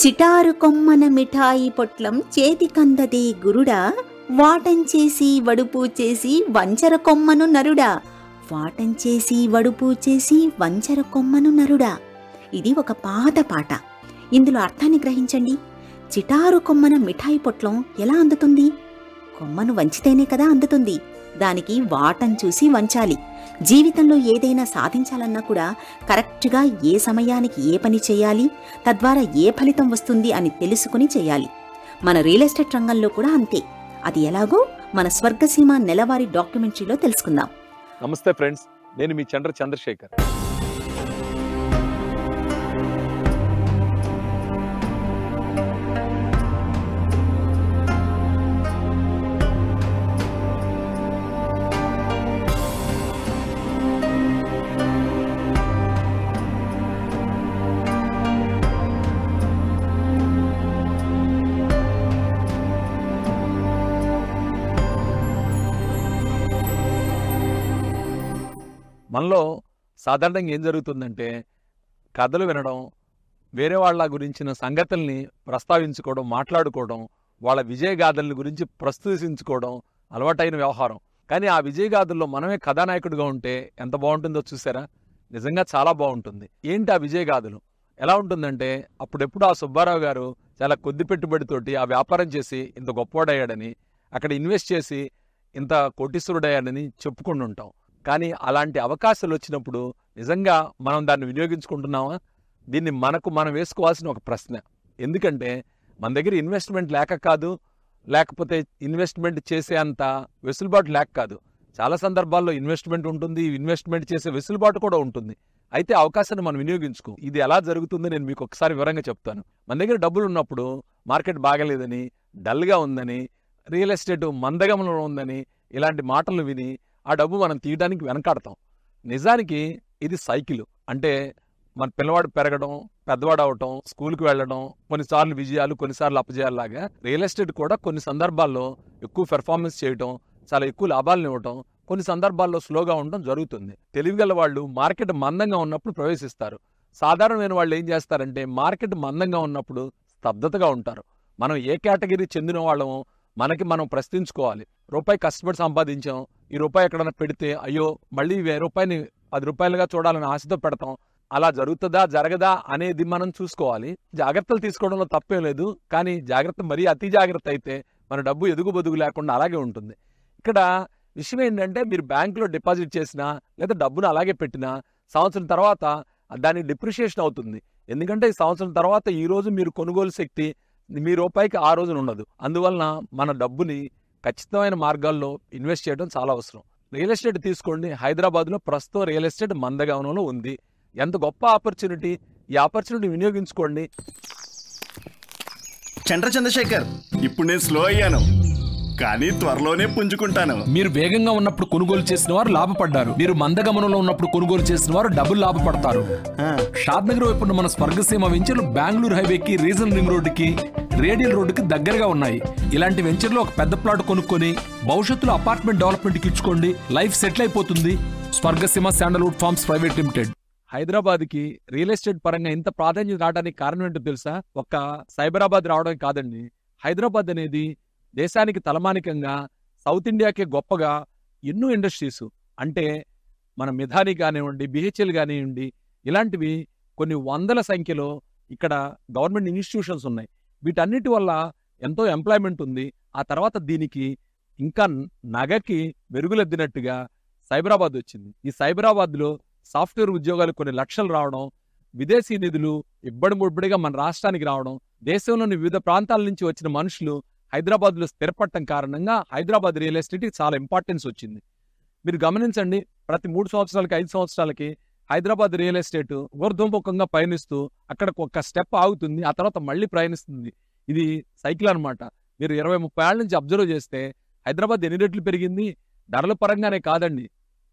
చిటారు కొమ్మన మిఠాయి పొట్లం చేతికందదే గురుడా, వాటంచేసి వడుపు చేసి వంచర కొమ్మను నరుడా, వాటంచేసి వడుపు చేసి వంచర కొమ్మను నరుడా. ఇది ఒక పాత పాట. ఇందులో అర్థాన్ని గ్రహించండి. చిటారు కొమ్మన మిఠాయి పొట్లం ఎలా అందుతుంది? కొమ్మను వంచితేనే కదా అందుతుంది. దానికి వాటం చూసి వంచాలి. జీవితంలో ఏదైనా సాధించాలన్నా కూడా కరెక్ట్గా ఏ సమయానికి ఏ పని చేయాలి, తద్వారా ఏ ఫలితం వస్తుంది అని తెలుసుకుని చేయాలి. మన రియల్ ఎస్టేట్ రంగంలో కూడా అంతే. అది ఎలాగో మన స్వర్గసీమ నెలవారీ డాక్యుమెంటరీలో తెలుసుకుందాం. నమస్తే ఫ్రెండ్స్, నేను మీ చంద్రశేఖర్. మనలో సాధారణంగా ఏం జరుగుతుందంటే, కథలు వినడం, వేరే వాళ్ళ గురించిన సంగతుల్ని ప్రస్తావించుకోవడం, మాట్లాడుకోవడం, వాళ్ళ విజయగాథల గురించి ప్రస్తుతించుకోవడం అలవాటైన వ్యవహారం. కానీ ఆ విజయగాథల్లో మనమే కథానాయకుడిగా ఉంటే ఎంత బాగుంటుందో చూసారా? నిజంగా చాలా బాగుంటుంది. ఏంటి ఆ విజయగాథలు? ఎలా ఉంటుందంటే, అప్పుడెప్పుడు ఆ సుబ్బారావు గారు చాలా కొద్ది పెట్టుబడితోటి ఆ వ్యాపారం చేసి ఇంత గొప్పవాడయ్యాడని, అక్కడ ఇన్వెస్ట్ చేసి ఇంత కోటీశ్వరుడయ్యాడని చెప్పుకుంటూ ఉంటాం. కానీ అలాంటి అవకాశాలు వచ్చినప్పుడు నిజంగా మనం దాన్ని వినియోగించుకుంటున్నామా? దీన్ని మనకు మనం వేసుకోవాల్సిన ఒక ప్రశ్న. ఎందుకంటే మన దగ్గర ఇన్వెస్ట్మెంట్ లేక కాదు, లేకపోతే ఇన్వెస్ట్మెంట్ చేసే అంత వెసులుబాటు లేక కాదు. చాలా సందర్భాల్లో ఇన్వెస్ట్మెంట్ ఉంటుంది, ఇన్వెస్ట్మెంట్ చేసే వెసులుబాటు కూడా ఉంటుంది. అయితే అవకాశాన్ని మనం వినియోగించుకో. ఇది ఎలా జరుగుతుందో నేను మీకు ఒకసారి వివరంగా చెప్తాను. మన దగ్గర డబ్బులు ఉన్నప్పుడు మార్కెట్ బాగలేదని, డల్గా ఉందని, రియల్ ఎస్టేట్ మందగమనంలో ఉందని ఇలాంటి మాటలు విని ఆ డబ్బు మనం తీయడానికి వెనకాడతాం. నిజానికి ఇది సైకిల్. అంటే మన పిల్లవాడు పెరగడం, పెద్దవాడు అవటం, స్కూల్కి వెళ్ళడం, కొన్నిసార్లు విజయాలు, కొన్నిసార్లు అపజయాల్లాగా రియల్ ఎస్టేట్ కూడా కొన్ని సందర్భాల్లో ఎక్కువ పెర్ఫార్మెన్స్ చేయటం, చాలా ఎక్కువ లాభాలను ఇవ్వటం, కొన్ని సందర్భాల్లో స్లోగా ఉండటం జరుగుతుంది. తెలివిగల వాళ్ళు మార్కెట్ మందంగా ఉన్నప్పుడు ప్రవేశిస్తారు. సాధారణమైన వాళ్ళు ఏం చేస్తారంటే మార్కెట్ మందంగా ఉన్నప్పుడు స్తబ్దతగా ఉంటారు. మనం ఏ కేటగిరీ చెందిన వాళ్ళమో మనకి మనం ప్రశ్నించుకోవాలి. రూపాయి కష్టపడి సంపాదించాం, ఈ రూపాయి ఎక్కడన్నా పెడితే అయ్యో మళ్ళీ 1000 రూపాయని 10 రూపాయలుగా చూడాలని ఆశతో పెడతాం. అలా జరుగుతుందా జరగదా అనేది మనం చూసుకోవాలి. జాగ్రత్తలు తీసుకోవడంలో తప్పేం లేదు. కానీ జాగ్రత్త మరీ అతి జాగ్రత్త అయితే మన డబ్బు ఎదుగు బొదుగు లేకుండా అలాగే ఉంటుంది. ఇక్కడ విషయం ఏంటంటే, మీరు బ్యాంకులో డిపాజిట్ చేసినా లేదా డబ్బును అలాగే పెట్టినా సంవత్సరం తర్వాత దానికి డిప్రిషియేషన్ అవుతుంది. ఎందుకంటే ఈ సంవత్సరం తర్వాత ఈ రోజు మీరు కొనుగోలు శక్తి మీ రూపాయికి ఆ రోజున ఉండదు. అందువలన మన డబ్బుని ఖచ్చితమైన మార్గాల్లో ఇన్వెస్ట్ చేయడం చాలా అవసరం. రియల్ ఎస్టేట్ తీసుకోండి. హైదరాబాద్లో ప్రస్తుతం రియల్ ఎస్టేట్ మందగమనంలో ఉంది. ఎంత గొప్ప ఆపర్చునిటీ! ఈ ఆపర్చునిటీ వినియోగించుకోండి. చంద్రశేఖర్, ఇప్పుడు నేను స్లో అయ్యాను, కానీ త్వరలోనే పుంజుకుంటాను. మీరు వేగంగా ఉన్నప్పుడు కొనుగోలు చేసిన వారు లాభపడ్డారు. మీరు మందగమనంలో ఉన్నప్పుడు కొనుగోలు చేసిన వారు డబ్బులు లాభపడతారు. షాద్నగర్ వైపు మన స్వర్గసీమ వెంచర్లు బెంగళూరు హైవేకి, రీజనల్ రింగ్ రోడ్డుకి, రేడియల్ రోడ్డుకి దగ్గరగా ఉన్నాయి. ఇలాంటి వెంచర్లో ఒక పెద్ద ప్లాట్ కొనుక్కొని భవిష్యత్తులో అపార్ట్మెంట్ డెవలప్మెంట్కి ఇచ్చుకోండి. లైఫ్ సెటిల్ అయిపోతుంది. Swargaseema sandalwood farms private limited. హైదరాబాద్కి రియల్ ఎస్టేట్ పరంగా ఇంత ప్రాధాన్యత రావడానికి కారణం ఏంటో తెలుసా? ఒక్క సైబరాబాద్ రావడం కాదండి. హైదరాబాద్ అనేది దేశానికి తలమానికంగా, సౌత్ ఇండియాకే గొప్పగా ఎన్నో ఇండస్ట్రీస్, అంటే మన మిధాని కానివ్వండి, బిహెచ్ఎల్ కానివ్వండి, ఇలాంటివి కొన్ని వందల సంఖ్యలో ఇక్కడ గవర్నమెంట్ ఇన్స్టిట్యూషన్స్ ఉన్నాయి. వీటన్నిటి వల్ల ఎంతో ఎంప్లాయ్మెంట్ ఉంది. ఆ తర్వాత దీనికి ఇంకా నగకి మెరుగులెద్దినట్టుగా సైబరాబాద్ వచ్చింది. ఈ సైబరాబాద్లో సాఫ్ట్వేర్ ఉద్యోగాలు కొన్ని లక్షలు రావడం, విదేశీ నిధులు ఇబ్బడి ముబ్బడిగా మన రాష్ట్రానికి రావడం, దేశంలోని వివిధ ప్రాంతాల నుంచి వచ్చిన మనుషులు హైదరాబాద్లో స్థిరపడటం కారణంగా హైదరాబాద్ రియల్ ఎస్టేట్కి చాలా ఇంపార్టెన్స్ వచ్చింది. మీరు గమనించండి, ప్రతి 3 సంవత్సరాలకి 5 సంవత్సరాలకి హైదరాబాద్ రియల్ ఎస్టేట్ ఊర్ధ్వముఖంగా పయనిస్తూ అక్కడ ఒక స్టెప్ ఆగుతుంది, ఆ తర్వాత మళ్ళీ ప్రయాణిస్తుంది. ఇది సైకిల్ అనమాట. మీరు 20-30 ఏళ్ల నుంచి అబ్జర్వ్ చేస్తే హైదరాబాద్ ఎన్ని రెట్లు పెరిగింది? ధరల పరంగానే కాదండి,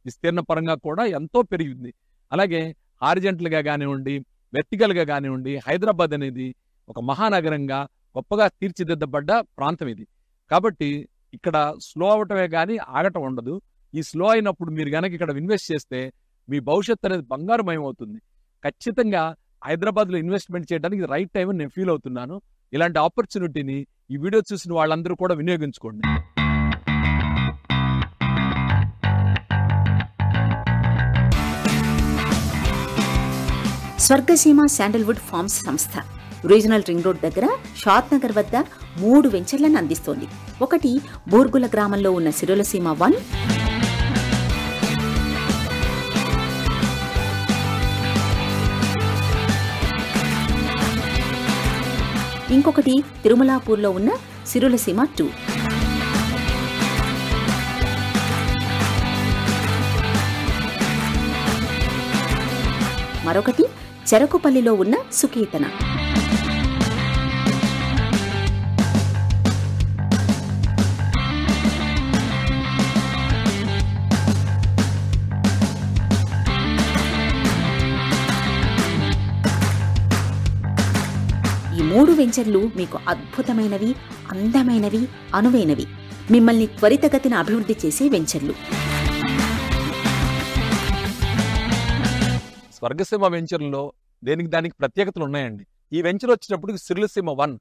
విస్తీర్ణ పరంగా కూడా ఎంతో పెరిగింది. అలాగే హారిజెంటల్గా కానివ్వండి, వెర్టికల్గా కానివ్వండి, హైదరాబాద్ అనేది ఒక మహానగరంగా గొప్పగా తీర్చిదిద్దబడ్డ ప్రాంతం ఇది. కాబట్టి ఇక్కడ స్లో అవటమే కానీ ఆగటం ఉండదు. ఈ స్లో అయినప్పుడు మీరు గనక ఇక్కడ ఇన్వెస్ట్ చేస్తే మీ భవిష్యత్తు అనేది బంగారుమయం అవుతుంది. ఖచ్చితంగా హైదరాబాద్లో ఇన్వెస్ట్మెంట్ చేయడానికి ఇది రైట్ టైం అని నేను ఫీల్ అవుతున్నాను. ఇలాంటి ఆపర్చునిటీని ఈ వీడియో చూసిన వాళ్ళందరూ కూడా వినియోగించుకోండి. స్వర్గసీమ శాండల్వుడ్ ఫార్మ్స్ సంస్థ రీజనల్ రింగ్ రోడ్ దగ్గర షాద్ నగర్ వద్ద 3 వెంచర్లను అందిస్తోంది. ఒకటి బూర్గుల గ్రామంలో ఉన్న సిరులసీమ 1, ఇంకొకటి తిరుమలాపూర్లో ఉన్న సిరులసీమ 2. మరొకటి చెరకుపల్లిలో ఉన్న సుకీర్తన. ఈ 3 వెంచర్లు మీకు అద్భుతమైనవి, అందమైనవి, అనువైనవి, మిమ్మల్ని త్వరితగతిన అభివృద్ధి చేసే వెంచర్లు. స్వర్గసీమ వెంచర్లో దానికి ప్రత్యేకతలు ఉన్నాయండి. ఈ వెంచర్ వచ్చినప్పుడు సిరులసీమ 1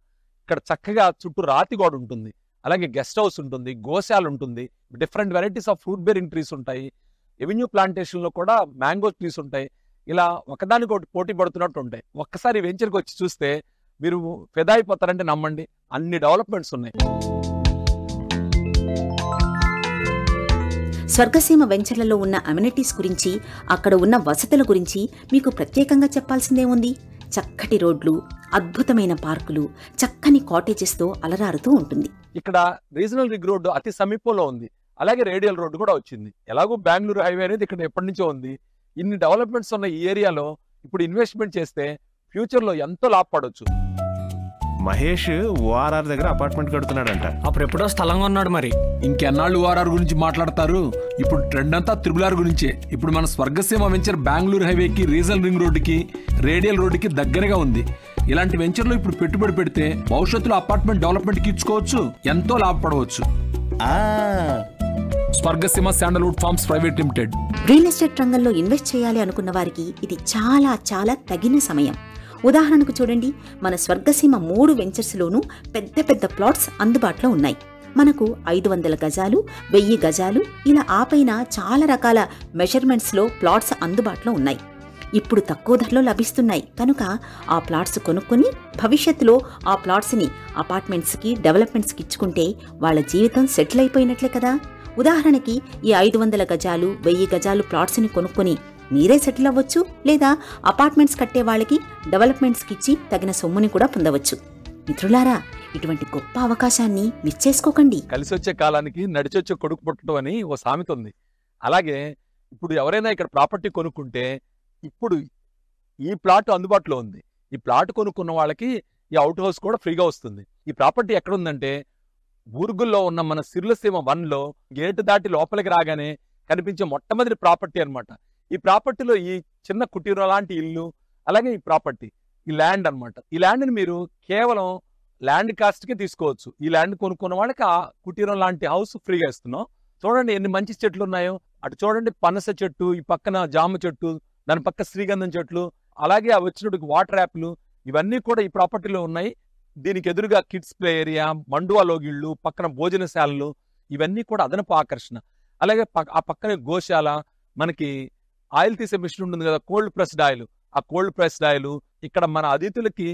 ఇక్కడ చక్కగా చుట్టూ రాతి గోడ ఉంటుంది, అలాగే గెస్ట్ హౌస్ ఉంటుంది, గోశాల ఉంటుంది, different varieties of fruit bearing trees ఉంటాయి, ఎవెన్యూ ప్లాంటేషన్లో కూడా మ్యాంగో ట్రీస్ ఉంటాయి. ఇలా ఒకదానికొకటి పోటీ పడుతున్నట్టు ఉంటాయి. ఒక్కసారి వెంచర్కి వచ్చి చూస్తే మీరు ఫిదా అయిపోతారంటే నమ్మండి, అన్ని డెవలప్మెంట్స్ ఉన్నాయి. స్వర్గసీమ వెంచర్లలో ఉన్న అమ్యూనిటీస్ గురించి, అక్కడ ఉన్న వసతుల గురించి మీకు ప్రత్యేకంగా చెప్పాల్సిందే ఉంది. చక్కటి రోడ్లు, అద్భుతమైన పార్కులు, చక్కని కాటేజెస్తో అలరారుతూ ఉంటుంది. ఇక్కడ రీజనల్ రింగ్ రోడ్డు అతి సమీపంలో ఉంది, అలాగే రేడియల్ రోడ్డు కూడా వచ్చింది. ఎలాగో బెంగళూరు హైవే అనేది ఇక్కడ ఎప్పటి నుంచో ఉంది. ఇన్ని డెవలప్మెంట్స్ ఉన్న ఈ ఏరియాలో ఇప్పుడు ఇన్వెస్ట్మెంట్ చేస్తే ఫ్యూచర్లో ఎంతో లాభపడవచ్చు. మహేష్ ఓఆర్ఆర్ దగ్గర అపార్ట్మెంట్ కడుతున్నాడంట. అప్పుడు ఎప్పుడో స్థలం కొన్నాడు. మరి ఇంకెన్నాళ్ళు ఓఆర్ఆర్ గురించి మాట్లాడతారు? ఇప్పుడు ట్రెండ్ అంతా త్రిబులార్ గురించే. ఇప్పుడు మన స్వర్గసీమ వెంచర్ బెంగళూరు హైవేకి, రీజనల్ రింగ్ రోడ్డుకి, రేడియల్ రోడ్డుకి దగ్గరగా ఉంది. ఇలాంటి వెంచర్లో ఇప్పుడు పెట్టుబడి పెడితే భవిష్యత్తులో అపార్ట్మెంట్ డెవలప్మెంట్కి ఇచ్చుకోవచ్చు, ఎంతో లాభపడవచ్చు. Swargaseema sandalwood farms private limited. Real estate రంగంలో ఇన్వెస్ట్ చేయాలి అనుకున్న వారికి ఇది చాలా చాలా తగిన సమయం. ఉదాహరణకు చూడండి, మన స్వర్గసీమ 3 వెంచర్స్లోనూ పెద్ద పెద్ద ప్లాట్స్ అందుబాటులో ఉన్నాయి. మనకు 500 గజాలు, 1000 గజాలు, ఇలా ఆపైన చాలా రకాల మెజర్మెంట్స్లో ప్లాట్స్ అందుబాటులో ఉన్నాయి. ఇప్పుడు తక్కువ ధరలో లభిస్తున్నాయి కనుక ఆ ప్లాట్స్ కొనుక్కొని భవిష్యత్తులో ఆ ప్లాట్స్ని అపార్ట్మెంట్స్కి, డెవలప్మెంట్స్కి ఇచ్చుకుంటే వాళ్ళ జీవితం సెటిల్ అయిపోయినట్లే కదా. ఉదాహరణకి ఈ 500 గజాలు, 1000 గజాలు ప్లాట్స్ని కొనుక్కొని మీరే సెటిల్ అవ్వచ్చు, లేదా అపార్ట్మెంట్స్ కట్టే వాళ్ళకి డెవలప్మెంట్స్కి ఇచ్చి తగిన సొమ్ముని కూడా పొందవచ్చు. మిత్రులారా, ఇటువంటి గొప్ప అవకాశాన్ని మిస్ చేసుకోకండి. కలిసి వచ్చే కాలానికి నడిచొచ్చే కొడుకు పుట్టడం అని ఓ సామెత ఉంది. అలాగే ఇప్పుడు ఎవరైనా ఇక్కడ ప్రాపర్టీ కొనుక్కుంటే ఇప్పుడు ఈ ప్లాట్ అందుబాటులో ఉంది. ఈ ప్లాట్ కొనుక్కున్న వాళ్ళకి ఈ అవుట్ హౌస్ కూడా ఫ్రీగా వస్తుంది. ఈ ప్రాపర్టీ ఎక్కడుందంటే బూర్గుల్లో ఉన్న మన సిరులసీమ 1లో గేటు దాటి లోపలికి రాగానే కనిపించే మొట్టమొదటి ప్రాపర్టీ అనమాట. ఈ ప్రాపర్టీలో ఈ చిన్న కుటీరం లాంటి ఇల్లు, అలాగే ఈ ప్రాపర్టీ, ఈ ల్యాండ్ అనమాట. ఈ ల్యాండ్ని మీరు కేవలం ల్యాండ్ కాస్ట్కే తీసుకోవచ్చు. ఈ ల్యాండ్ కొనుక్కున్న వాళ్ళకి ఆ కుటీరం లాంటి హౌస్ ఫ్రీగా ఇస్తున్నాం. చూడండి ఎన్ని మంచి చెట్లు ఉన్నాయో. అటు చూడండి పనస చెట్టు, ఈ పక్కన జామ చెట్టు, దాని పక్క శ్రీగంధం చెట్లు, అలాగే అవి వచ్చినప్పుడు వాటర్ యాప్లు, ఇవన్నీ కూడా ఈ ప్రాపర్టీలో ఉన్నాయి. దీనికి ఎదురుగా కిడ్స్ ప్లే ఏరియా, మండువా లోగిళ్ళు, పక్కన భోజనశాలలు, ఇవన్నీ కూడా అదనపు ఆకర్షణ. అలాగే ఆ పక్కనే గోశాల, మనకి ఆయిల్ తీసే మిషన్ ఉంటుంది కదా, కోల్డ్ ప్రెస్డ్ ఆయిల్, ఆ కోల్డ్ ప్రెస్డ్ ఆయిల్, ఇక్కడ మన అతిథులకి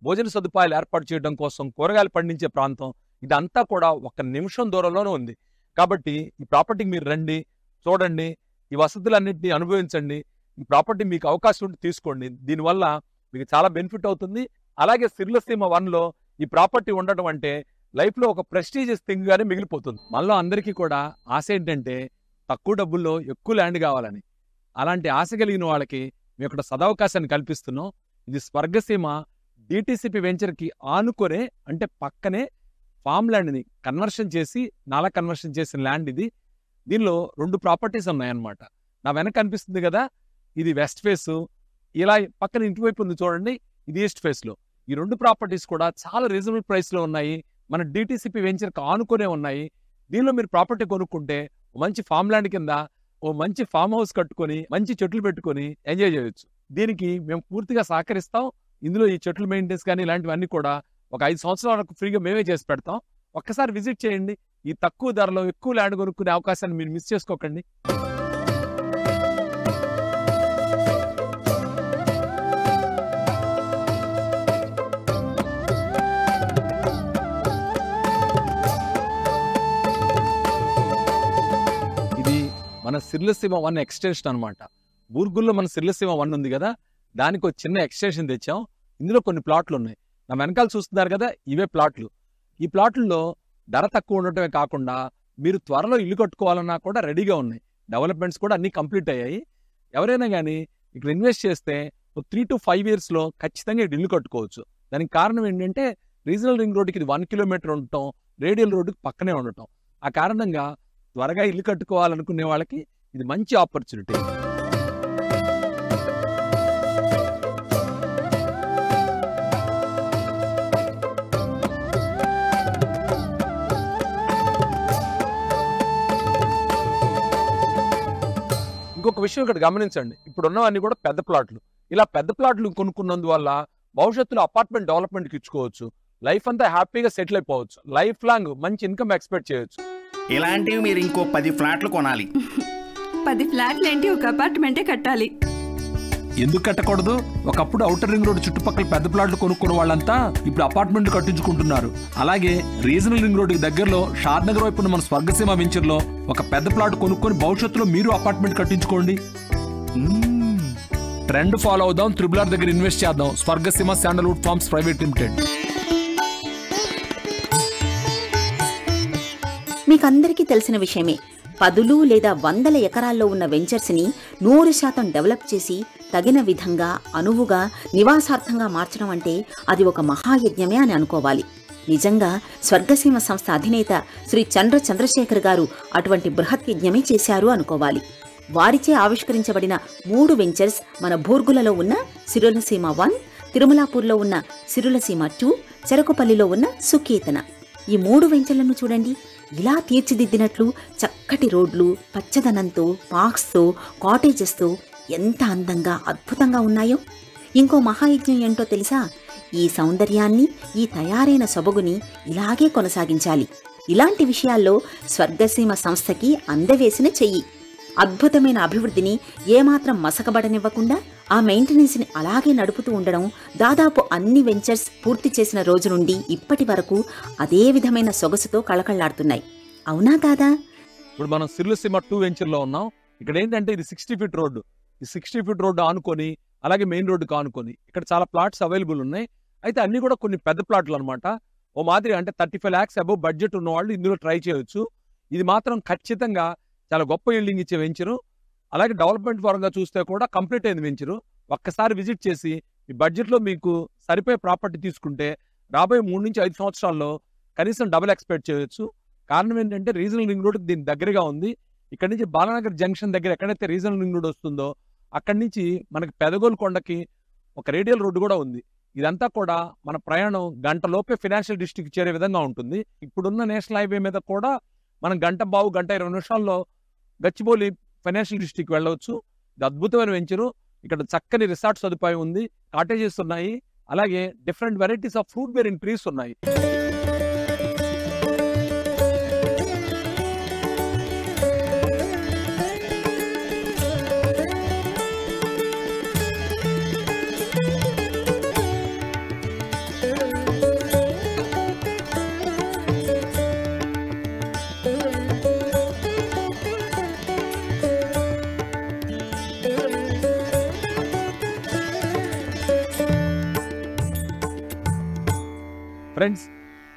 భోజన సదుపాయాలు ఏర్పాటు చేయడం కోసం కూరగాయలు పండించే ప్రాంతం, ఇదంతా కూడా 1 నిమిషం దూరంలోనే ఉంది. కాబట్టి ఈ ప్రాపర్టీకి మీరు రండి, చూడండి, ఈ వసతులన్నింటినీ అనుభవించండి. ఈ ప్రాపర్టీ మీకు అవకాశం ఉంటే తీసుకోండి. దీనివల్ల మీకు చాలా బెనిఫిట్ అవుతుంది. అలాగే సిరులసీమ 1లో ఈ ప్రాపర్టీ ఉండటం అంటే లైఫ్లో ఒక ప్రెస్టీజియస్ థింగ్ గానే మిగిలిపోతుంది. మనలో అందరికీ కూడా ఆశ ఏంటంటే తక్కువ డబ్బుల్లో ఎక్కువ ల్యాండ్ కావాలని. అలాంటి ఆశ కలిగిన వాళ్ళకి మేము ఇక్కడ సదవకాశాన్ని కల్పిస్తున్నాం. ఇది స్వర్గసీమ డిటిసిపి వెంచర్కి ఆనుకొనే, అంటే పక్కనే ఫామ్ ల్యాండ్ని కన్వర్షన్ చేసి, నాలా కన్వర్షన్ చేసిన ల్యాండ్ ఇది. దీనిలో 2 ప్రాపర్టీస్ ఉన్నాయన్నమాట. నా వెనక కనిపిస్తుంది కదా, ఇది వెస్ట్ ఫేసు, ఇలా పక్కన ఇంటివైపు ఉంది చూడండి, ఇది ఈస్ట్ ఫేస్లో. ఈ 2 ప్రాపర్టీస్ కూడా చాలా రీజనబుల్ ప్రైస్లో ఉన్నాయి. మన డిటిసిపి వెంచర్కి ఆనుకొనే ఉన్నాయి. దీనిలో మీరు ప్రాపర్టీ కొనుక్కుంటే మంచి ఫామ్ ల్యాండ్ కింద ఓ మంచి ఫామ్ హౌస్ కట్టుకొని మంచి చెట్లు పెట్టుకొని ఎంజాయ్ చేయొచ్చు. దీనికి మేము పూర్తిగా సహకరిస్తాం. ఇందులో ఈ చెట్లు మెయింటెనెన్స్ కానీ ఇలాంటివన్నీ కూడా ఒక 5 సంవత్సరాల వరకు ఫ్రీగా మేమే చేసి పెడతాం. ఒక్కసారి విజిట్ చేయండి. ఈ తక్కువ ధరలో ఎక్కువ ల్యాండ్ కొనుక్కునే అవకాశాన్ని మీరు మిస్ చేసుకోకండి. ఇది మన సిర్లసీమ 1 ఎక్స్టెన్షన్ అనమాట. బూర్గుల్లో మన సిర్లసీమ 1 ఉంది కదా, దానికి ఒక చిన్న ఎక్స్టెన్షన్ తెచ్చాం. ఇందులో కొన్ని ప్లాట్లు ఉన్నాయి. నా వెనకాల చూస్తున్నారు కదా, ఇవే ప్లాట్లు. ఈ ప్లాట్లలో ధర తక్కువ ఉండటమే కాకుండా మీరు త్వరలో ఇల్లు కట్టుకోవాలన్నా కూడా రెడీగా ఉన్నాయి. డెవలప్మెంట్స్ కూడా అన్నీ కంప్లీట్ అయ్యాయి. ఎవరైనా కానీ ఇక్కడ ఇన్వెస్ట్ చేస్తే 3 to 5 yearsలో ఖచ్చితంగా ఇక్కడ ఇల్లు కట్టుకోవచ్చు. దానికి కారణం ఏంటంటే రీజనల్ రింగ్ రోడ్డుకి ఇది 1 kilometer ఉండటం, రేడియల్ రోడ్డుకి పక్కనే ఉండటం. ఆ కారణంగా త్వరగా ఇల్లు కట్టుకోవాలనుకునే వాళ్ళకి ఇది మంచి ఆపర్చునిటీ. ఇంకొక విషయం ఇక్కడ గమనించండి, ఇప్పుడు ఉన్నవన్నీ కూడా పెద్ద ప్లాట్లు. ఇలా పెద్ద ప్లాట్లు కొనుక్కున్నందువల్ల భవిష్యత్తులో అపార్ట్మెంట్ డెవలప్మెంట్కి ఇచ్చుకోవచ్చు. లైఫ్ అంతా హ్యాపీగా సెటిల్ అయిపోవచ్చు. లైఫ్ లాంగ్ మంచి ఇన్కమ్ ఎక్స్పెక్ట్ చేయొచ్చు. ఇలాంటివి మీరు ఇంకో 10 ఫ్లాట్లు కొనాలి. 10 ఫ్లాట్లు ఏంటి, ఒక అపార్ట్మెంటే కట్టాలి. ఎందుకు కట్టకూడదు? ఒకప్పుడు ఔటర్ రింగ్ రోడ్ చుట్టుపక్కల పెద్ద ప్లాట్లు కొనుక్కున్న వాళ్ళంతా ఇప్పుడు అపార్ట్మెంట్లు కట్టించుకుంటున్నారు. అలాగే రీజనల్ రింగ్ రోడ్డుకి దగ్గరలో షాద్ నగర్ వైపు మన స్వర్గసీమ వెంచర్లో ఒక పెద్ద ప్లాట్ కొనుక్కొని భవిష్యత్తులో మీరు అపార్ట్మెంట్ కట్టించుకోండి. ట్రెండ్ ఫాలో అవుదాం, త్రిబుల్ ఆర్ దగ్గర ఇన్వెస్ట్ చేద్దాం. Swargaseema sandalwood farms private limited. మీకందరికీ తెలిసిన విషయమే, 10 లేదా 100 ఎకరాల్లో ఉన్న వెంచర్స్ని 100% డెవలప్ చేసి తగిన విధంగా అనువుగా నివాసార్థంగా మార్చడం అంటే అది ఒక మహాయజ్ఞమే అని అనుకోవాలి. నిజంగా స్వర్గసీమ సంస్థ అధినేత శ్రీ చంద్రశేఖర్ గారు అటువంటి బృహత్ యజ్ఞమే చేశారు అనుకోవాలి. వారిచే ఆవిష్కరించబడిన 3 వెంచర్స్ మన బూర్గులలో ఉన్న సిరులసీమ 1, తిరుమలాపూర్లో ఉన్న సిరులసీమ 2, చెరకుపల్లిలో ఉన్న సుకేతన. ఈ 3 వెంచర్లను చూడండి. ఇలా తీర్చిదిద్దినట్లు చక్కటి రోడ్లు, పచ్చదనంతో, పార్క్స్తో, కాటేజెస్తో ఎంత అందంగా అద్భుతంగా ఉన్నాయో. ఇంకో మహాయజ్ఞం ఏంటో తెలుసా? ఈ సౌందర్యాన్ని, ఈ తయారైన సొబగుని ఇలాగే కొనసాగించాలి. ఇలాంటి విషయాల్లో స్వర్గసీమ సంస్థకి అందవేసిన చెయ్యి. అద్భుతమైన అభివృద్ధిని ఏమాత్రం మసకబడనివ్వకుండా ఆ మెయింటెనెన్స్ని అలాగే నడుపుతూ ఉండడం దాదాపు అన్ని వెంచర్స్ పూర్తి చేసిన రోజు నుండి ఇప్పటి వరకు అదే విధమైన సొగసుతో కళకళ్లాడుతున్నాయి. అవునా కాదా? ఇప్పుడు మనం సిర్లసీమ 2 వెంచర్లో ఉన్నాం. ఇక్కడ ఏంటంటే ఇది 60 feet రోడ్డు. ఈ 60 feet రోడ్డు ఆనుకొని అలాగే మెయిన్ రోడ్డుకి ఆనుకొని ఇక్కడ చాలా ప్లాట్స్ అవైలబుల్ ఉన్నాయి. అయితే అన్ని కూడా కొన్ని పెద్ద ప్లాట్లు అనమాట. ఓ మాదిరి అంటే 35 lakhs అబౌవ్ బడ్జెట్ ఉన్న వాళ్ళు ఇందులో ట్రై చేయొచ్చు. ఇది మాత్రం ఖచ్చితంగా చాలా గొప్ప ఈల్డింగ్ ఇచ్చే వెంచరు. అలాగే డెవలప్మెంట్ పరంగా చూస్తే కూడా కంప్లీట్ అయింది వెంచరు. ఒక్కసారి విజిట్ చేసి ఈ బడ్జెట్లో మీకు సరిపోయే ప్రాపర్టీ తీసుకుంటే రాబోయే 3 నుంచి 5 సంవత్సరాల్లో కనీసం డబుల్ ఎక్స్పెక్ట్ చేయొచ్చు. కారణం ఏంటంటే రీజనల్ రింగ్ రోడ్ దీని దగ్గరగా ఉంది. ఇక్కడ నుంచి బాలానగర్ జంక్షన్ దగ్గర ఎక్కడైతే రీజనల్ రింగ్ రోడ్ వస్తుందో అక్కడి నుంచి మనకి పెదగోలు కొండకి ఒక రేడియల్ రోడ్డు కూడా ఉంది. ఇదంతా కూడా మన ప్రయాణం గంటలోపే ఫైనాన్షియల్ డిస్ట్రిక్ట్ చేరే విధంగా ఉంటుంది. ఇప్పుడున్న నేషనల్ హైవే మీద కూడా మనం గంట 20 నిమిషాల్లో గచ్చిబౌలి ఫైనాన్షియల్ డిస్ట్రిక్ట్ వెళ్ళవచ్చు. ఇది అద్భుతమైన వెంచరు. ఇక్కడ చక్కని రిసార్ట్ సదుపాయం ఉంది, కాటేజెస్ ఉన్నాయి, అలాగే different varieties of fruit bearing trees ఉన్నాయి. ఫ్రెండ్స్,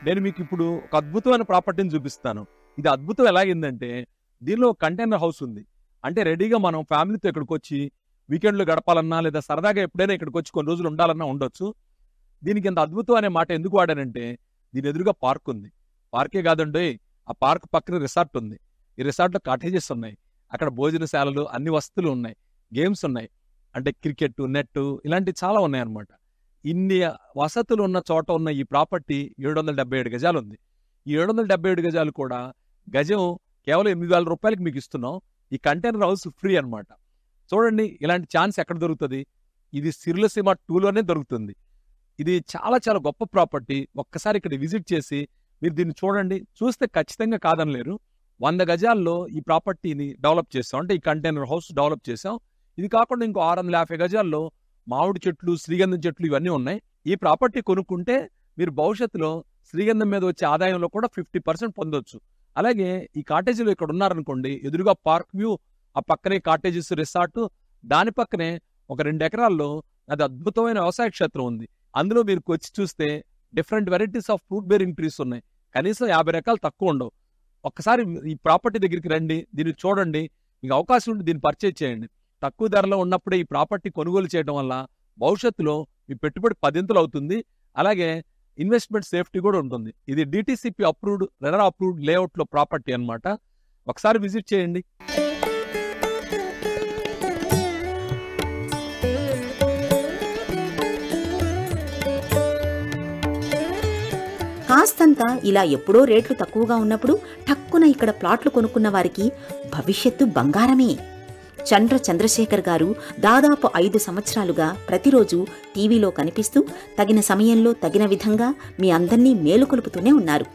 నేను మీకు ఇప్పుడు ఒక అద్భుతమైన ప్రాపర్టీని చూపిస్తాను. ఇది అద్భుతం ఎలాగిందంటే దీనిలో కంటైనర్ హౌస్ ఉంది. అంటే రెడీగా మనం ఫ్యామిలీతో ఇక్కడికి వచ్చి వీకెండ్లో గడపాలన్నా లేదా సరదాగా ఎప్పుడైనా ఇక్కడికి వచ్చి కొన్ని రోజులు ఉండాలన్నా ఉండొచ్చు. దీనికి ఎంత అద్భుతం అనే మాట ఎందుకు వాడానంటే దీని ఎదురుగా పార్క్ ఉంది. పార్కే కాదండి, ఆ పార్క్ పక్కన రిసార్ట్ ఉంది. ఈ రిసార్ట్లో కాటేజెస్ ఉన్నాయి, అక్కడ భోజనశాలలు, అన్ని వసతులు ఉన్నాయి, గేమ్స్ ఉన్నాయి, అంటే క్రికెట్, నెట్ ఇలాంటివి చాలా ఉన్నాయన్నమాట. ఇన్ని వసతులు ఉన్న చోట ఉన్న ఈ ప్రాపర్టీ 777 గజాలు ఉంది. ఈ 777 గజాలు కూడా గజం కేవలం 8,000 రూపాయలకి మీకు ఇస్తున్నాం. ఈ కంటైనర్ హౌస్ ఫ్రీ అన్నమాట. చూడండి, ఇలాంటి ఛాన్స్ ఎక్కడ దొరుకుతుంది? ఇది సిర్లసీమ 2లోనే దొరుకుతుంది. ఇది చాలా చాలా గొప్ప ప్రాపర్టీ. ఒక్కసారి ఇక్కడ విజిట్ చేసి మీరు దీన్ని చూడండి. చూస్తే ఖచ్చితంగా కాదనలేరు. 100 గజాల్లో ఈ ప్రాపర్టీని డెవలప్ చేసాం. అంటే ఈ కంటైనర్ హౌస్ డెవలప్ చేసాం. ఇది కాకుండా ఇంకో 650 గజాల్లో మామిడి చెట్లు, శ్రీగంధం చెట్లు ఇవన్నీ ఉన్నాయి. ఈ ప్రాపర్టీ కొనుక్కుంటే మీరు భవిష్యత్తులో శ్రీగంధం మీద వచ్చే ఆదాయంలో కూడా 50% పొందొచ్చు. అలాగే ఈ కాటేజీలో ఇక్కడ ఉన్నారనుకోండి, ఎదురుగా పార్క్ వ్యూ, ఆ పక్కనే కాటేజెస్ రిసార్ట్, దాని పక్కనే ఒక 2 ఎకరాల్లో అది అద్భుతమైన వ్యవసాయ క్షేత్రం ఉంది. అందులో మీరు వచ్చి చూస్తే different varieties of fruit bearing trees ఉన్నాయి. కనీసం 50 రకాలు తక్కువ ఉండవు. ఒక్కసారి ఈ ప్రాపర్టీ దగ్గరికి రండి, దీన్ని చూడండి. మీకు అవకాశం ఉంటే దీన్ని పర్చేజ్ చేయండి. తక్కువ ధరలో ఉన్నప్పుడే ఈ ప్రాపర్టీ కొనుగోలు చేయడం వల్ల భవిష్యత్తులో మీ పెట్టుబడి 10 అవుతుంది. అలాగే ఇన్వెస్ట్మెంట్ సేఫ్టీ కూడా ఉంటుంది. ఇది డిటిసిపి అప్రూవ్డ్, రెరా అప్రూవ్డ్ లేఅవుట్లో ప్రాపర్టీ అన్నమాట. ఒకసారి విజిట్ చేయండి. కాస్తంత ఇలా ఎప్పుడో రేట్లు తక్కువగా ఉన్నప్పుడు టక్కున ఇక్కడ ప్లాట్లు కొనుక్కున్న వారికి భవిష్యత్తు బంగారమే. చంద్రశేఖర్ గారు దాదాపు 5 సంవత్సరాలుగా ప్రతిరోజు టీవీలో కనిపిస్తూ తగిన సమయంలో తగిన విధంగా మీ అందర్నీ మేలుకొలుపుతూనే ఉన్నారు.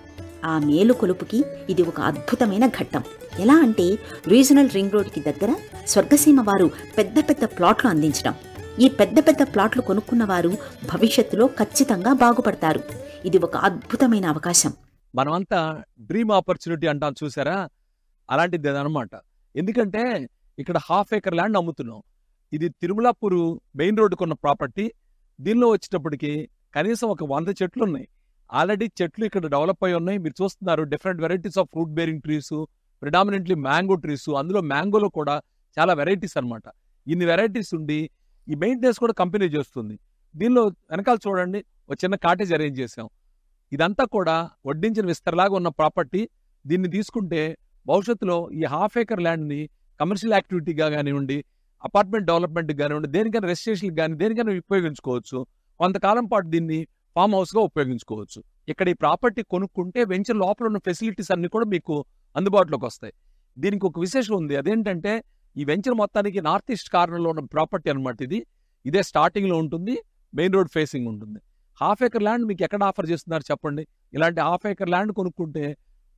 ఆ మేలుకొలుపుకి ఇది ఒక అద్భుతమైన ఘట్టం. ఎలా అంటే రీజనల్ రింగ్ రోడ్కి దగ్గర స్వర్గసీమ వారు పెద్ద పెద్ద ప్లాట్లు అందించడం. ఈ పెద్ద పెద్ద ప్లాట్లు కొనుక్కున్న వారు భవిష్యత్తులో ఖచ్చితంగా బాగుపడతారు. ఇది ఒక అద్భుతమైన అవకాశం. మనమంతా డ్రీమ్ ఆపర్చునిటీ అంటాం చూసారా, అలాంటిది అన్నమాట. ఎందుకంటే ఇక్కడ 1/2 acre ల్యాండ్ అమ్ముతున్నాం. ఇది తిరుమలాపూర్ మెయిన్ రోడ్డుకు ఉన్న ప్రాపర్టీ. దీనిలో వచ్చేటప్పటికి కనీసం ఒక 100 చెట్లు ఉన్నాయి. ఆల్రెడీ చెట్లు ఇక్కడ డెవలప్ అయి ఉన్నాయి. మీరు చూస్తున్నారు different varieties of fruit bearing trees, predominantly mango trees. అందులో మ్యాంగోలో కూడా చాలా వెరైటీస్ అన్నమాట. ఇన్ని వెరైటీస్ ఉండి ఈ మెయింటెనెన్స్ కూడా కంపెనీ చేస్తుంది. దీనిలో వెనకాల చూడండి, ఒక చిన్న కాటేజ్ అరేంజ్ చేసాం. ఇదంతా కూడా వడ్డించిన విస్తరలాగా ఉన్న ప్రాపర్టీ. దీన్ని తీసుకుంటే భవిష్యత్తులో ఈ 1/2 acre ల్యాండ్ని కమర్షియల్ యాక్టివిటీగా కానివ్వండి, అపార్ట్మెంట్ డెవలప్మెంట్కి కానివ్వండి, దేనికైనా రెసిడెన్షియల్కి కానీ దేనికైనా ఉపయోగించుకోవచ్చు. కొంతకాలం పాటు దీన్ని ఫామ్ హౌస్గా ఉపయోగించుకోవచ్చు. ఇక్కడ ఈ ప్రాపర్టీ కొనుక్కుంటే వెంచర్ లోపల ఉన్న ఫెసిలిటీస్ అన్ని కూడా మీకు అందుబాటులోకి వస్తాయి. దీనికి ఒక విశేషం ఉంది. అదేంటంటే ఈ వెంచర్ మొత్తానికి నార్త్ ఈస్ట్ కార్నర్లో ఉన్న ప్రాపర్టీ అనమాట. ఇదే స్టార్టింగ్లో ఉంటుంది, మెయిన్ రోడ్ ఫేసింగ్ ఉంటుంది. 1/2 acre ల్యాండ్ మీకు ఎక్కడ ఆఫర్ చేస్తున్నారు చెప్పండి? ఇలాంటి 1/2 acre ల్యాండ్ కొనుక్కుంటే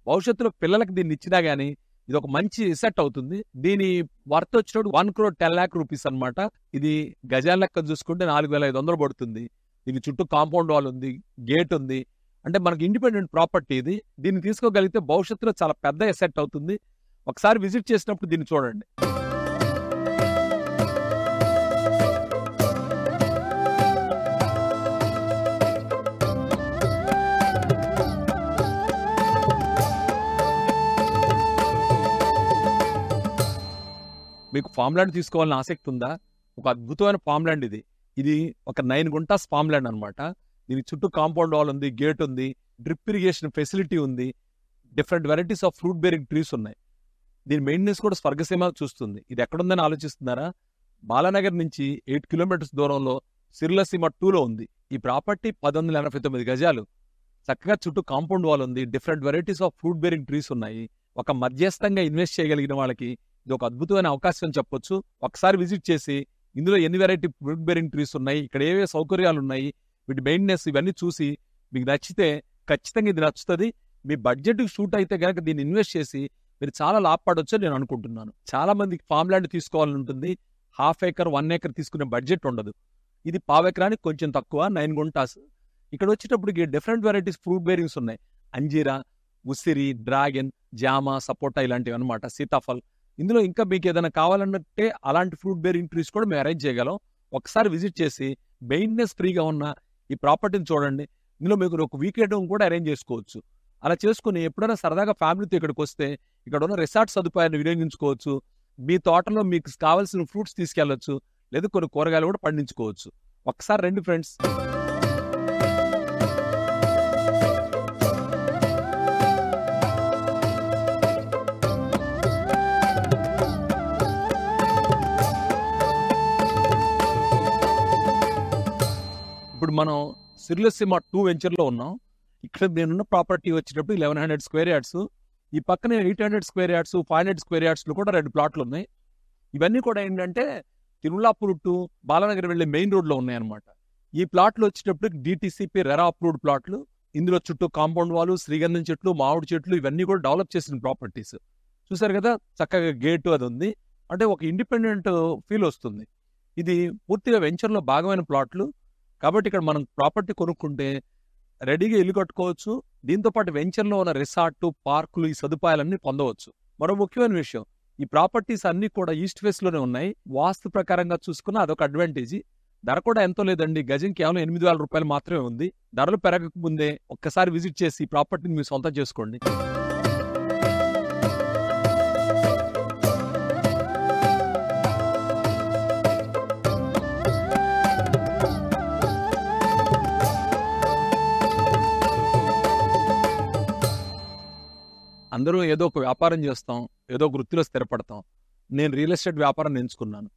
భవిష్యత్తులో పిల్లలకి దీన్ని ఇచ్చినా గానీ ఇది ఒక మంచి సెట్ అవుతుంది. దీని వర్త్ వచ్చినప్పుడు 1,10,00,000 రూపీస్ అనమాట. ఇది గజాల లెక్క చూసుకుంటే 4,500 పడుతుంది. దీని చుట్టూ కాంపౌండ్ వాల్ ఉంది, గేట్ ఉంది. అంటే మనకి ఇండిపెండెంట్ ప్రాపర్టీ ఇది. దీన్ని తీసుకోగలిగితే భవిష్యత్తులో చాలా పెద్ద ఎసెట్ అవుతుంది. ఒకసారి విజిట్ చేసినప్పుడు దీన్ని చూడండి. మీకు ఫామ్ ల్యాండ్ తీసుకోవాలని ఆసక్తి ఉందా? ఒక అద్భుతమైన ఫామ్ ల్యాండ్ ఇది. ఇది ఒక 9 గుంటాస్ ఫామ్ ల్యాండ్ అనమాట. దీనికి చుట్టూ కాంపౌండ్ వాల్ ఉంది, గేట్ ఉంది, డ్రిప్ ఇరిగేషన్ ఫెసిలిటీ ఉంది, different varieties of fruit bearing trees ఉన్నాయి. దీని మెయింటెనెన్స్ కూడా స్వర్గసీమ చూస్తుంది. ఇది ఎక్కడుందని ఆలోచిస్తున్నారా? బాలానగర్ నుంచి 8 కిలోమీటర్స్ దూరంలో సిర్లసీమ 2లో ఉంది. ఈ ప్రాపర్టీ 1189 గజాలు. చక్కగా చుట్టూ కాంపౌండ్ వాల్ ఉంది, different varieties of fruit bearing trees ఉన్నాయి. ఒక మధ్యస్థంగా ఇన్వెస్ట్ చేయగలిగిన వాళ్ళకి ఇది ఒక అద్భుతమైన అవకాశం చెప్పొచ్చు. ఒకసారి విజిట్ చేసి ఇందులో ఎన్ని వెరైటీ ఫ్రూట్ బేరింగ్ ట్రీస్ ఉన్నాయి, ఇక్కడ ఏవే సౌకర్యాలు ఉన్నాయి, వీటి మెయింటెనెన్స్ ఇవన్నీ చూసి మీకు నచ్చితే ఖచ్చితంగా ఇది నచ్చుతుంది. మీ బడ్జెట్కి షూట్ అయితే కనుక దీన్ని ఇన్వెస్ట్ చేసి మీరు చాలా లాభపడవచ్చు నేను అనుకుంటున్నాను. చాలా మందికి ఫామ్ ల్యాండ్ తీసుకోవాలని ఉంటుంది. 1/2 acre 1 acre తీసుకునే బడ్జెట్ ఉండదు. ఇది 1/4 ఎకరానికి కొంచెం తక్కువ, 9 గుంటాస్. ఇక్కడ వచ్చేటప్పటికి డిఫరెంట్ వెరైటీస్ ఫ్రూట్ బేరింగ్స్ ఉన్నాయి. అంజీరా, ఉసిరి, డ్రాగన్, జామ, సపోటా ఇలాంటివి అనమాట, సీతాఫల్. ఇందులో ఇంకా మీకు ఏదైనా కావాలన్నట్టే అలాంటి ఫ్రూట్ బేరింగ్ ట్రీస్ కూడా మేము అరేంజ్ చేయగలం. ఒకసారి విజిట్ చేసి మెయింటెనెన్స్ ఫ్రీగా ఉన్న ఈ ప్రాపర్టీని చూడండి. ఇందులో మీకు ఒక వీకెండ్ కూడా అరేంజ్ చేసుకోవచ్చు. అలా చేసుకుని ఎప్పుడైనా సరదాగా ఫ్యామిలీతో ఇక్కడికి వస్తే ఇక్కడ ఉన్న రిసార్ట్ సదుపాయాన్ని వినియోగించుకోవచ్చు. మీ తోటలో మీకు కావాల్సిన ఫ్రూట్స్ తీసుకెళ్లొచ్చు, లేదా కొన్ని కూరగాయలు కూడా పండించుకోవచ్చు. ఒకసారి రండి ఫ్రెండ్స్. ఇప్పుడు మనం సిర్లసీమ 2 వెంచర్లో ఉన్నాం. ఇక్కడ నేనున్న ప్రాపర్టీ వచ్చేటప్పుడు 1100 స్క్వేర్ యార్డ్స్. ఈ పక్కనే 800 స్క్వేర్ యార్డ్స్ 500 స్క్వేర్ యార్డ్స్లో కూడా 2 ప్లాట్లు ఉన్నాయి. ఇవన్నీ కూడా ఏంటంటే తిరుమలాపూర్ టు బాలానగర్ వెళ్ళే మెయిన్ రోడ్లో ఉన్నాయన్నమాట. ఈ ప్లాట్లు వచ్చేటప్పటికి DTCP రెరా అప్రూవ్డ్ ప్లాట్లు. ఇందులో చుట్టూ కాంపౌండ్ వాళ్ళు, శ్రీగంధం చెట్లు, మామిడి చెట్లు ఇవన్నీ కూడా డెవలప్ చేసిన ప్రాపర్టీస్. చూసారు కదా, చక్కగా గేటు అది ఉంది. అంటే ఒక ఇండిపెండెంట్ ఫీల్ వస్తుంది. ఇది పూర్తిగా వెంచర్లో భాగమైన ప్లాట్లు కాబట్టి ఇక్కడ మనం ప్రాపర్టీ కొనుక్కుంటే రెడీగా ఇల్లు కట్టుకోవచ్చు. దీంతోపాటు వెంచర్లో ఉన్న రిసార్ట్, పార్కులు, ఈ సదుపాయాలన్నీ పొందవచ్చు. మరో ముఖ్యమైన విషయం, ఈ ప్రాపర్టీస్ అన్నీ కూడా ఈస్ట్ ఫేస్లోనే ఉన్నాయి. వాస్తు ప్రకారంగా చూసుకున్న అదొక అడ్వాంటేజ్. ధర కూడా ఎంతో లేదండి, గజం కేవలం 8,000 రూపాయలు మాత్రమే ఉంది. ధరలు పెరగక ముందే ఒక్కసారి విజిట్ చేసి ఈ ప్రాపర్టీని మీరు సొంతం చేసుకోండి. అందరూ ఏదో ఒక వ్యాపారం చేస్తాం, ఏదో ఒక వృత్తిలో స్థిరపడతాం. నేను రియల్ ఎస్టేట్ వ్యాపారాన్ని ఎంచుకున్నాను.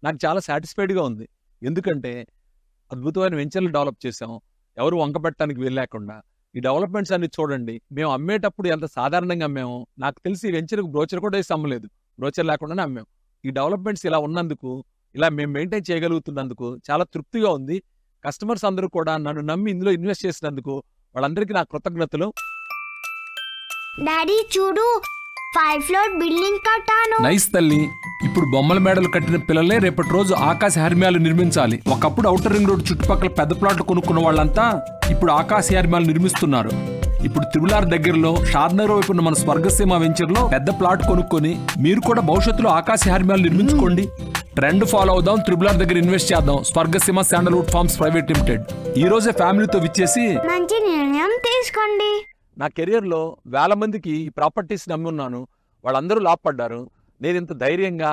నాకు చాలా సాటిస్ఫైడ్గా ఉంది. ఎందుకంటే అద్భుతమైన వెంచర్లు డెవలప్ చేసాం, ఎవరు వంకపెట్టడానికి వెళ్ళలేకుండా. ఈ డెవలప్మెంట్స్ అన్ని చూడండి. మేము అమ్మేటప్పుడు ఎంత సాధారణంగా అమ్మాము. నాకు తెలిసి ఈ వెంచర్కి బ్రోచర్ కూడా వేసి అమ్మలేదు, బ్రోచర్ లేకుండానే అమ్మాం. ఈ డెవలప్మెంట్స్ ఇలా ఉన్నందుకు, ఇలా మేము మెయింటైన్ చేయగలుగుతున్నందుకు చాలా తృప్తిగా ఉంది. కస్టమర్స్ అందరూ కూడా నన్ను నమ్మి ఇందులో ఇన్వెస్ట్ చేసినందుకు వాళ్ళందరికీ నా కృతజ్ఞతలు. డాడీ చూడు, 5 ఫ్లోర్ బిల్డింగ్ కట్టాను. నైస్ తల్లి. ఇప్పుడు బొమ్మల మేడలు కట్టిన పిల్లలే రేపటి రోజు ఆకాశ హర్మ్యాలు నిర్మించాలి. ఒకప్పుడు ఔటర్ రింగ్ రోడ్ చుట్టుపక్కల పెద్ద ప్లాట్లు కొనుక్కున్న వాళ్ళంతా ఇప్పుడు ఆకాశ హర్మ్యాలు నిర్మిస్తున్నారు. ఇప్పుడు తిరుమలార్ దగ్గరలో షాద్నగర్ వైపు ఉన్న మన స్వర్గసీమ వెంచర్లో పెద్ద ప్లాట్ కొనుక్కొని మీరు కూడా భవిష్యత్తులో ఆకాశ హర్మ్యాలు నిర్మించుకోండి. ట్రెండ్ ఫాలో అవుదాం, తిరుమలార్ దగ్గర ఇన్వెస్ట్ చేద్దాం. Swargaseema sandalwood farms private limited ఈ రోజే ఫ్యామిలీతో విచ్చేసి మంచి నిర్ణయం తీసుకోండి. నా కెరియర్లో వేల మందికి ఈ ప్రాపర్టీస్ నమ్మి ఉన్నాను, వాళ్ళందరూ లాభపడ్డారు. నేను ఇంత ధైర్యంగా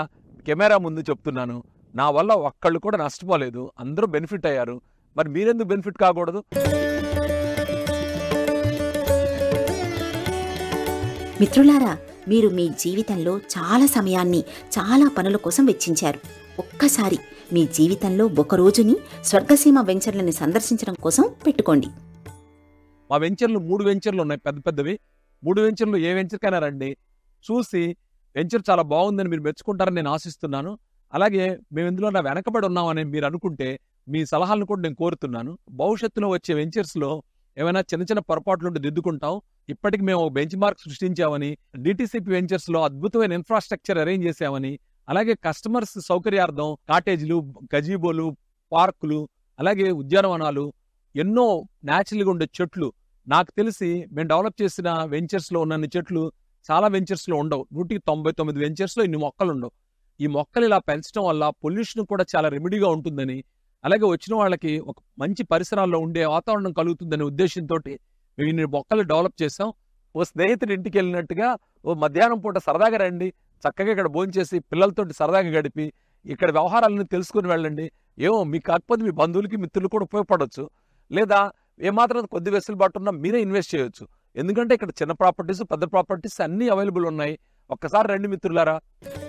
కెమెరా ముందు చెప్తున్నాను. నా వల్ల ఒక్కళ్ళు కూడా నష్టపోలేదు, అందరూ బెనిఫిట్ అయ్యారు. మరి మీరెందుకు బెనిఫిట్ కాకూడదు? మిత్రులారా, మీరు మీ జీవితంలో చాలా సమయాన్ని చాలా పనుల కోసం వెచ్చించారు. ఒక్కసారి మీ జీవితంలో ఒక రోజుని స్వర్గసీమ వెంచర్లని సందర్శించడం కోసం పెట్టుకోండి. మా వెంచర్లు 3 వెంచర్లు ఉన్నాయి, పెద్ద పెద్దవి. 3 వెంచర్లు ఏ వెంచర్కైనా రండి, చూసి వెంచర్ చాలా బాగుందని మీరు మెచ్చుకుంటారని నేను ఆశిస్తున్నాను. అలాగే మేము ఇందులో నా వెనకబడి ఉన్నామని మీరు అనుకుంటే మీ సలహాలను కూడా నేను కోరుతున్నాను. భవిష్యత్తులో వచ్చే వెంచర్స్లో ఏమైనా చిన్న చిన్న పొరపాట్లుంటే దిద్దుకుంటాం. ఇప్పటికి మేము బెంచ్ మార్క్ సృష్టించామని, DTCP వెంచర్స్లో అద్భుతమైన ఇన్ఫ్రాస్ట్రక్చర్ అరేంజ్ చేశామని, అలాగే కస్టమర్స్ సౌకర్యార్థం కాటేజీలు, గజీబోలు, పార్కులు, అలాగే ఉద్యానవనాలు, ఎన్నో న్యాచురల్గా ఉండే చెట్లు. నాకు తెలిసి మేము డెవలప్ చేసిన వెంచర్స్లో ఉన్న చెట్లు చాలా వెంచర్స్లో ఉండవు. 199 వెంచర్స్లో ఇన్ని మొక్కలు ఉండవు. ఈ మొక్కలు ఇలా పెంచడం వల్ల పొల్యూషన్ కూడా చాలా రెమెడీగా ఉంటుందని, అలాగే వచ్చిన వాళ్ళకి ఒక మంచి పరిసరాల్లో ఉండే వాతావరణం కలుగుతుందనే ఉద్దేశంతో మేము ఇన్ని మొక్కలు డెవలప్ చేసాం. ఓ స్నేహితుడి ఇంటికి వెళ్ళినట్టుగా ఓ మధ్యాహ్నం పూట సరదాగా రండి, చక్కగా ఇక్కడ భోంచేసి పిల్లలతోటి సరదాగా గడిపి ఇక్కడ వ్యవహారాలను తెలుసుకుని వెళ్ళండి. ఏమో మీకు కాకపోతే మీ బంధువులకి, మిత్రులు కూడా ఉపయోగపడవచ్చు. లేదా ఏమాత్రం కొద్ది వెసులుబాటు ఉన్నా మీరే ఇన్వెస్ట్ చేయొచ్చు. ఎందుకంటే ఇక్కడ చిన్న ప్రాపర్టీస్, పెద్ద ప్రాపర్టీస్ అన్నీ అవైలబుల్ ఉన్నాయి. ఒక్కసారి రండి మిత్రులారా.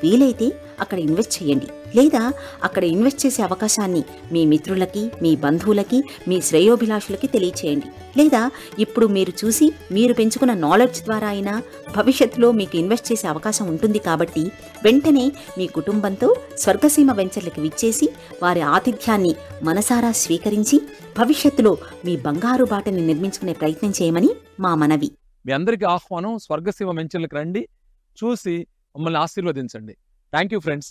వీలైతే అక్కడ ఇన్వెస్ట్ చేయండి, లేదా అక్కడ ఇన్వెస్ట్ చేసే అవకాశాన్ని మీ మిత్రులకి, మీ బంధువులకి, మీ శ్రేయోభిలాషులకి తెలియచేయండి. లేదా ఇప్పుడు మీరు చూసి మీరు పెంచుకున్న నాలెడ్జ్ ద్వారా అయినా భవిష్యత్తులో మీకు ఇన్వెస్ట్ చేసే అవకాశం ఉంటుంది. కాబట్టి వెంటనే మీ కుటుంబంతో స్వర్గసీమ వెంచర్లకి విచ్చేసి వారి ఆతిథ్యాన్ని మనసారా స్వీకరించి భవిష్యత్తులో మీ బంగారు బాటని నిర్మించుకునే ప్రయత్నం చేయమని మా మనవి. మీ అందరికీ ఆహ్వానం. స్వర్గసీమ వెంచర్లకు రండి, చూసి మమ్మల్ని ఆశీర్వదించండి. Thank you friends.